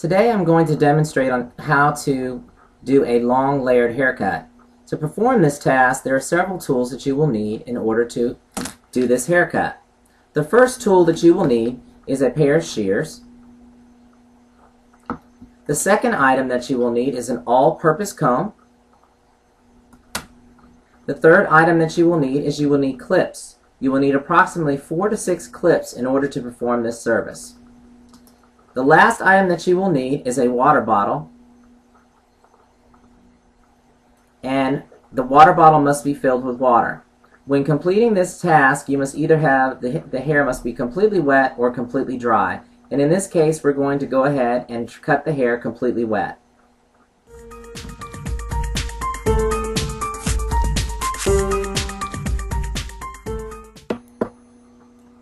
Today I'm going to demonstrate on how to do a long layered haircut. To perform this task, there are several tools that you will need in order to do this haircut. The first tool that you will need is a pair of shears. The second item that you will need is an all-purpose comb. The third item that you will need is you will need clips. You will need approximately 4 to 6 clips in order to perform this service. The last item that you will need is a water bottle, and the water bottle must be filled with water. When completing this task, you must either have the hair must be completely wet or completely dry. And in this case, we're going to go ahead and cut the hair completely wet.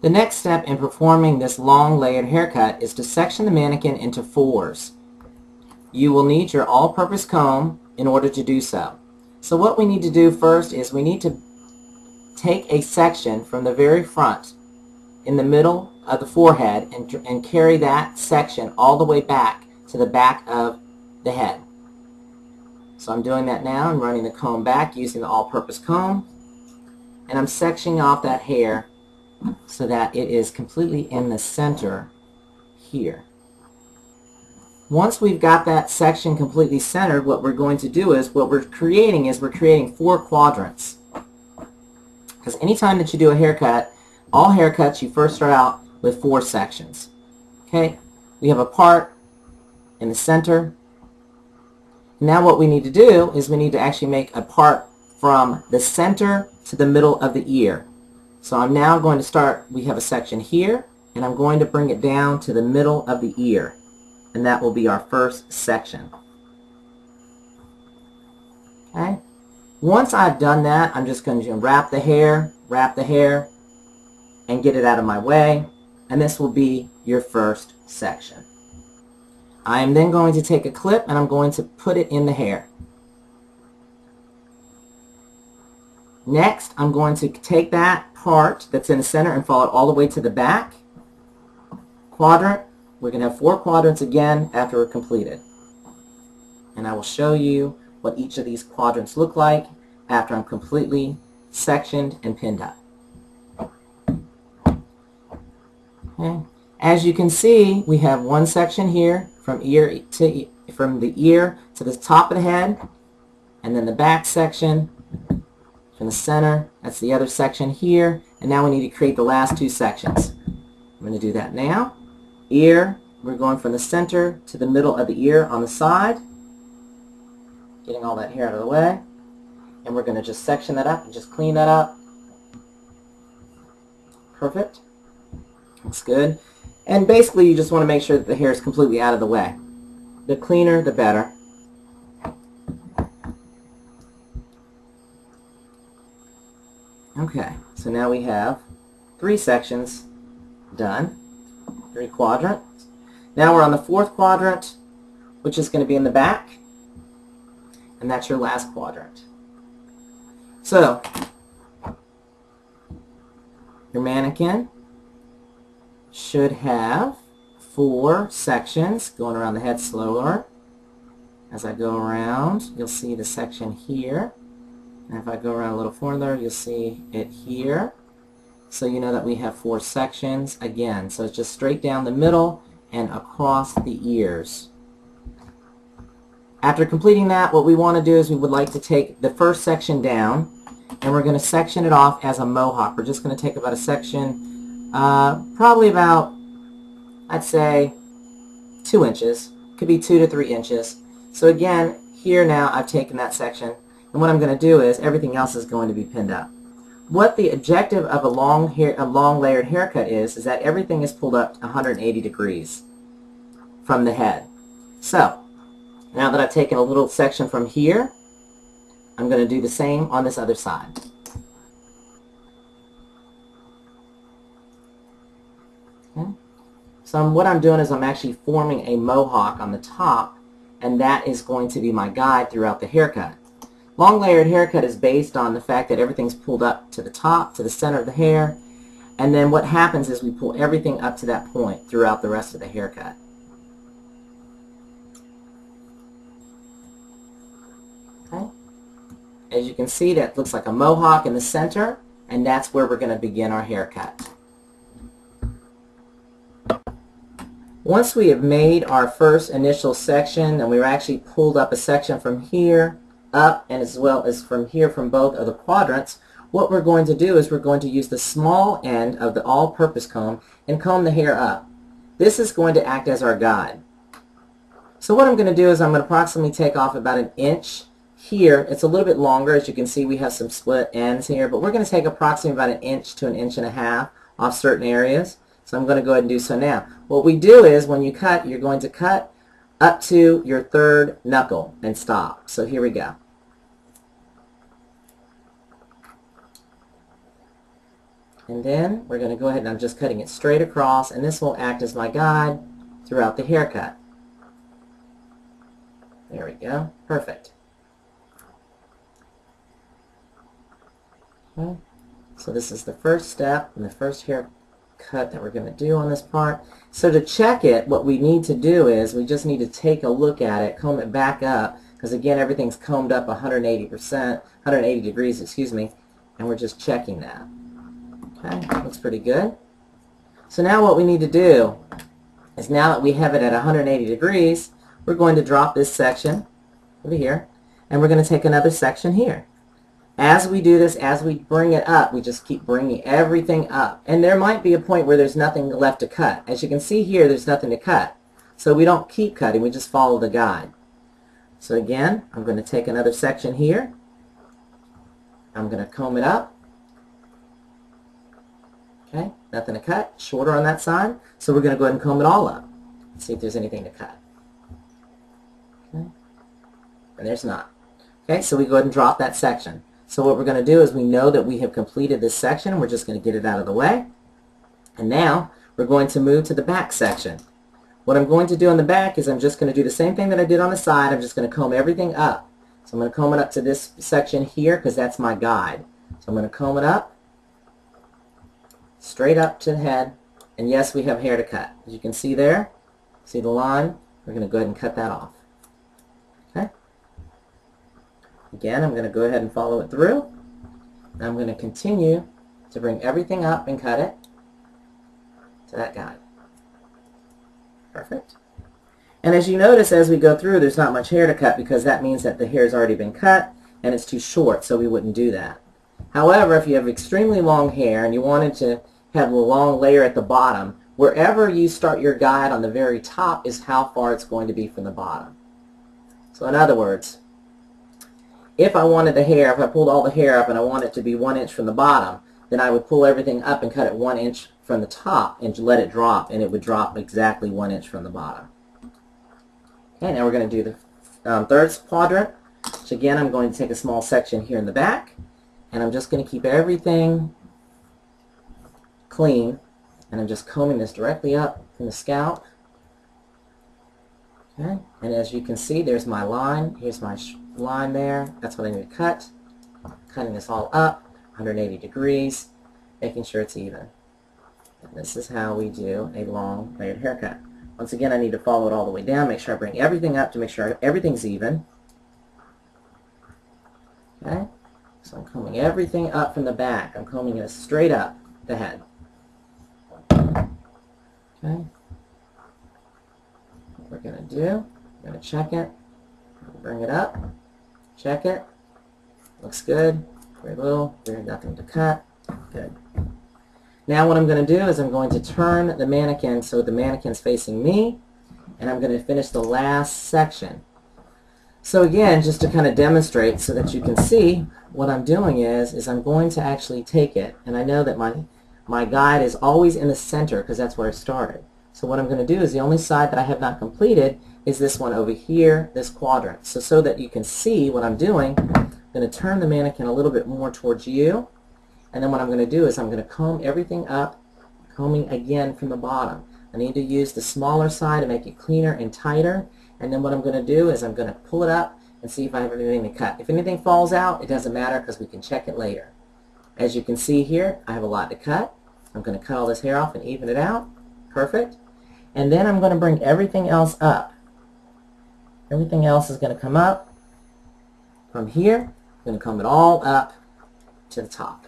The next step in performing this long layered haircut is to section the mannequin into 4s. You will need your all-purpose comb in order to do so. So what we need to do first is we need to take a section from the very front in the middle of the forehead and carry that section all the way back to the back of the head. So I'm doing that now and running the comb back using the all-purpose comb, and I'm sectioning off that hair so that it is completely in the center here. Once we've got that section completely centered, what we're going to do is, we're creating 4 quadrants. Because anytime that you do a haircut, all haircuts, you first start out with 4 sections. Okay? We have a part in the center. Now what we need to do is we need to actually make a part from the center to the middle of the ear. So I'm now going to start, we have a section here, and I'm going to bring it down to the middle of the ear. And that will be our first section. Okay? Once I've done that, I'm just going to wrap the hair, and get it out of my way. And this will be your first section. I am then going to take a clip and I'm going to put it in the hair. Next, I'm going to take that part that's in the center and follow it all the way to the back quadrant. We're going to have 4 quadrants again after we're completed. And I will show you what each of these quadrants look like after I'm completely sectioned and pinned up. Okay. As you can see, we have one section here from the ear to the top of the head, and then the back section from the center. That's the other section here, and now we need to create the last 2 sections. I'm going to do that now. Ear, we're going from the center to the middle of the ear on the side, getting all that hair out of the way, and we're going to just section that up and just clean that up. Perfect. Looks good. And basically you just want to make sure that the hair is completely out of the way. The cleaner, the better. Okay, so now we have 3 sections done, 3 quadrants. Now we're on the 4th quadrant, which is going to be in the back, and that's your last quadrant. So, your mannequin should have 4 sections going around the head slower. As I go around, you'll see the section here. And if I go around a little further, you'll see it here. So you know that we have 4 sections again. So it's just straight down the middle and across the ears. After completing that, what we want to do is we would like to take the first section down, and we're going to section it off as a mohawk. We're just going to take about a section, probably about, I'd say, 2 inches. Could be 2 to 3 inches. So again, here now I've taken that section, and what I'm going to do is everything else is going to be pinned up. What the objective of a long layered haircut is that everything is pulled up 180 degrees from the head. So, now that I've taken a little section from here, I'm going to do the same on this other side. Okay. So what I'm doing is I'm actually forming a mohawk on the top, and that is going to be my guide throughout the haircut. Long layered haircut is based on the fact that everything's pulled up to the top, to the center of the hair, and then what happens is we pull everything up to that point throughout the rest of the haircut. As you can see, that looks like a mohawk in the center, and that's where we're going to begin our haircut. Once we have made our first initial section, and we've actually pulled up a section from here up, and as well as from here from both of the quadrants, what we're going to do is we're going to use the small end of the all-purpose comb and comb the hair up. This is going to act as our guide. So what I'm going to do is I'm going to approximately take off about an inch here. It's a little bit longer. As you can see, we have some split ends here, but we're going to take approximately about an inch to an inch and a half off certain areas. So I'm going to go ahead and do so now. What we do is when you cut, you're going to cut up to your third knuckle and stop. So here we go. And then we're going to go ahead, and I'm just cutting it straight across, and this will act as my guide throughout the haircut. There we go. Perfect. Okay. So this is the first step and the first haircut that we're going to do on this part. So to check it, what we need to do is we just need to take a look at it, comb it back up, because again, everything's combed up 180 degrees, excuse me, and we're just checking that. Okay, looks pretty good. So now what we need to do is, now that we have it at 180 degrees, we're going to drop this section over here, and we're going to take another section here. As we do this, as we bring it up, we just keep bringing everything up. And there might be a point where there's nothing left to cut. As you can see here, there's nothing to cut. So we don't keep cutting, we just follow the guide. So again, I'm going to take another section here. I'm going to comb it up. Okay, nothing to cut, shorter on that side. So we're going to go ahead and comb it all up. See if there's anything to cut. Okay, and there's not. Okay, so we go ahead and drop that section. So what we're going to do is, we know that we have completed this section. We're just going to get it out of the way. And now we're going to move to the back section. What I'm going to do on the back is I'm just going to do the same thing that I did on the side. I'm just going to comb everything up. So I'm going to comb it up to this section here because that's my guide. So I'm going to comb it up, straight up to the head. And yes, we have hair to cut. As you can see there, see the line? We're going to go ahead and cut that off. Okay. Again, I'm going to go ahead and follow it through. And I'm going to continue to bring everything up and cut it to that guide. Perfect. And as you notice, as we go through, there's not much hair to cut because that means that the hair has already been cut and it's too short, so we wouldn't do that. However, if you have extremely long hair and you wanted to have a long layer at the bottom, wherever you start your guide on the very top is how far it's going to be from the bottom. So in other words, if I wanted the hair, if I pulled all the hair up and I want it to be 1 inch from the bottom, then I would pull everything up and cut it 1 inch from the top and let it drop, and it would drop exactly 1 inch from the bottom. Okay, now we're going to do the third quadrant, which again, I'm going to take a small section here in the back, and I'm just going to keep everything clean, and I'm just combing this directly up from the scalp. Okay, and as you can see, there's my line. Here's my line there. That's what I need to cut. Cutting this all up, 180 degrees, making sure it's even. And this is how we do a long layered haircut. Once again, I need to follow it all the way down, make sure I bring everything up to make sure everything's even. Okay, so I'm combing everything up from the back. I'm combing it straight up the head. Okay. What we're going to do, we're going to check it, bring it up, check it, looks good, very little, there's nothing to cut, good. Now what I'm going to do is I'm going to turn the mannequin so the mannequin's facing me, and I'm going to finish the last section. So again, just to kind of demonstrate so that you can see, what I'm doing is I'm going to actually take it, and I know that my guide is always in the center because that's where I started. So what I'm going to do is the only side that I have not completed is this one over here, this quadrant. So that you can see what I'm doing, I'm going to turn the mannequin a little bit more towards you, and then what I'm going to do is I'm going to comb everything up, combing again from the bottom. I need to use the smaller side to make it cleaner and tighter, and then what I'm going to do is I'm going to pull it up and see if I have anything to cut. If anything falls out, it doesn't matter because we can check it later. As you can see here, I have a lot to cut. I'm going to cut all this hair off and even it out. Perfect. And then I'm going to bring everything else up. Everything else is going to come up from here, I'm going to comb it all up to the top.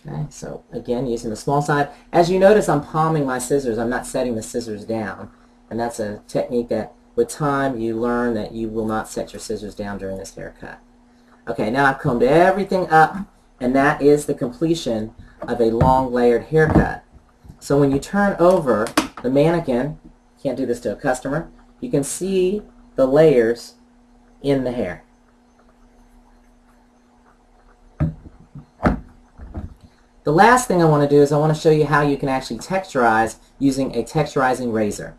Okay, so again, using the small side. As you notice, I'm palming my scissors. I'm not setting the scissors down. And that's a technique that with time you learn that you will not set your scissors down during this haircut. Okay, now I've combed everything up, and that is the completion of a long layered haircut. So when you turn over the mannequin, can't do this to a customer, you can see the layers in the hair. The last thing I want to do is I want to show you how you can actually texturize using a texturizing razor.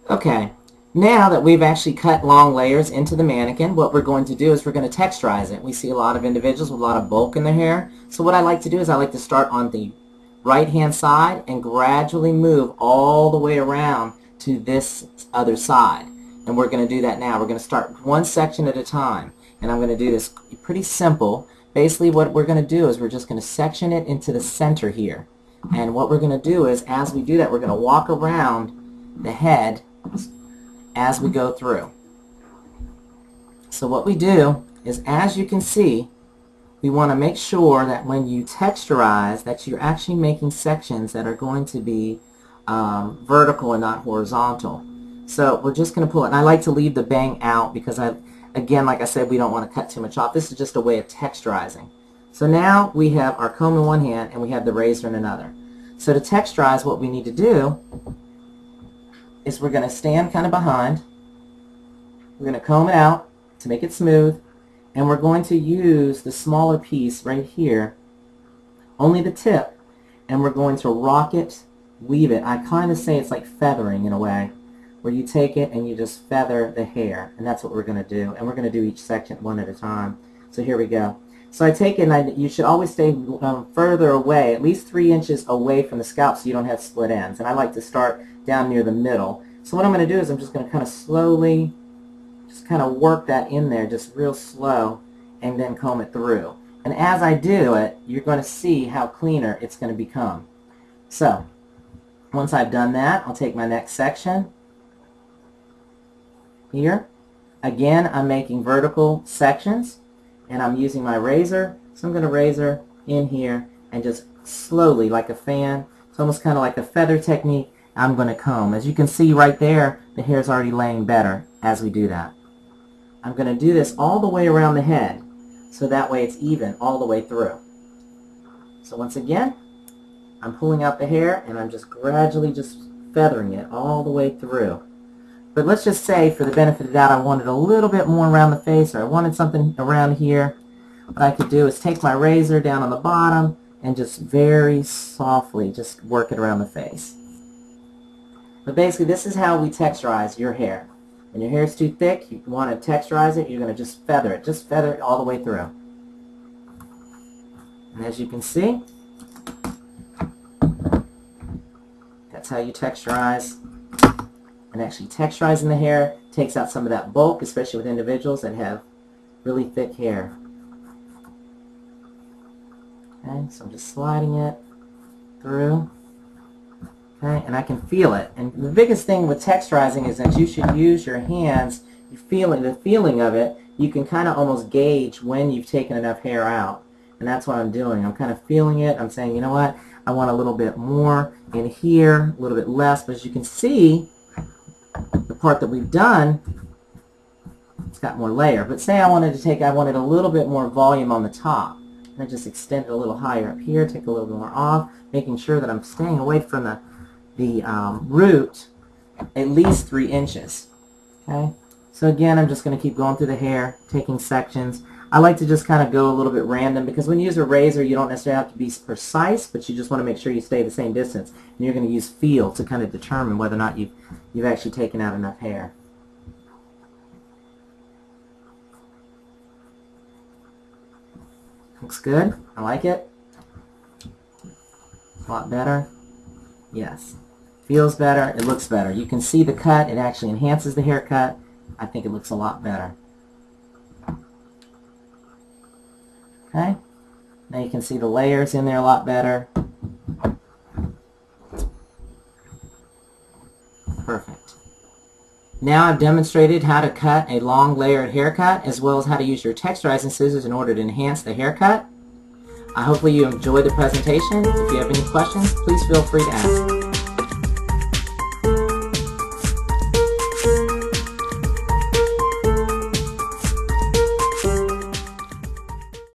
Okay, now that we've actually cut long layers into the mannequin, what we're going to do is we're going to texturize it. We see a lot of individuals with a lot of bulk in their hair. So what I like to do is I like to start on the right hand side and gradually move all the way around to this other side. And we're going to do that now. We're going to start one section at a time. And I'm going to do this pretty simple. Basically what we're going to do is we're just going to section it into the center here. And what we're going to do is as we do that, we're going to walk around the head as we go through. So what we do is, as you can see, we want to make sure that when you texturize that you're actually making sections that are going to be vertical and not horizontal. So we're just going to pull it. And I like to leave the bang out because, again, like I said, we don't want to cut too much off. This is just a way of texturizing. So now we have our comb in one hand and we have the razor in another. So to texturize, what we need to do is we're going to stand kind of behind. We're going to comb it out to make it smooth, and we're going to use the smaller piece right here, only the tip, and we're going to rock it, weave it. I kind of say it's like feathering in a way, where you take it and you just feather the hair, and that's what we're going to do. And we're going to do each section one at a time. So here we go. So I take it, and you should always stay further away, at least 3 inches away from the scalp so you don't have split ends. And I like to start down near the middle. So what I'm going to do is I'm just going to kind of slowly just kind of work that in there, just real slow, and then comb it through. And as I do it, you're going to see how cleaner it's going to become. So once I've done that, I'll take my next section here. Again, I'm making vertical sections, and I'm using my razor. So I'm going to razor in here and just slowly, like a fan, it's almost kind of like a feather technique, I'm going to comb. As you can see right there, the hair's already laying better as we do that. I'm going to do this all the way around the head, so that way it's even all the way through. So once again, I'm pulling out the hair and I'm just gradually just feathering it all the way through. But let's just say, for the benefit of the doubt, I wanted a little bit more around the face, or I wanted something around here. What I could do is take my razor down on the bottom and just very softly just work it around the face. But basically, this is how we texturize your hair. When your hair is too thick, you want to texturize it, you're going to just feather it all the way through. And as you can see, that's how you texturize. And actually texturizing the hair takes out some of that bulk, especially with individuals that have really thick hair. Okay, so I'm just sliding it through. Okay, and I can feel it. And the biggest thing with texturizing is that you should use your hands. You feel it, the feeling of it, you can kind of almost gauge when you've taken enough hair out. And that's what I'm doing. I'm kind of feeling it. I'm saying, you know what, I want a little bit more in here, a little bit less. But as you can see, the part that we've done, it's got more layer. But say I wanted a little bit more volume on the top. And I just extend it a little higher up here, take a little bit more off, making sure that I'm staying away from the root at least 3 inches. Okay, so again, I'm just going to keep going through the hair, taking sections. I like to just kind of go a little bit random, because when you use a razor, you don't necessarily have to be precise, but you just want to make sure you stay the same distance. And you're going to use feel to kind of determine whether or not you've actually taken out enough hair. Looks good. I like it. A lot better. Yes. Feels better. It looks better. You can see the cut. It actually enhances the haircut. I think it looks a lot better. Okay. Now you can see the layers in there a lot better. Perfect. Now I've demonstrated how to cut a long layered haircut as well as how to use your texturizing scissors in order to enhance the haircut. Hopefully you enjoyed the presentation. If you have any questions, please feel free to ask.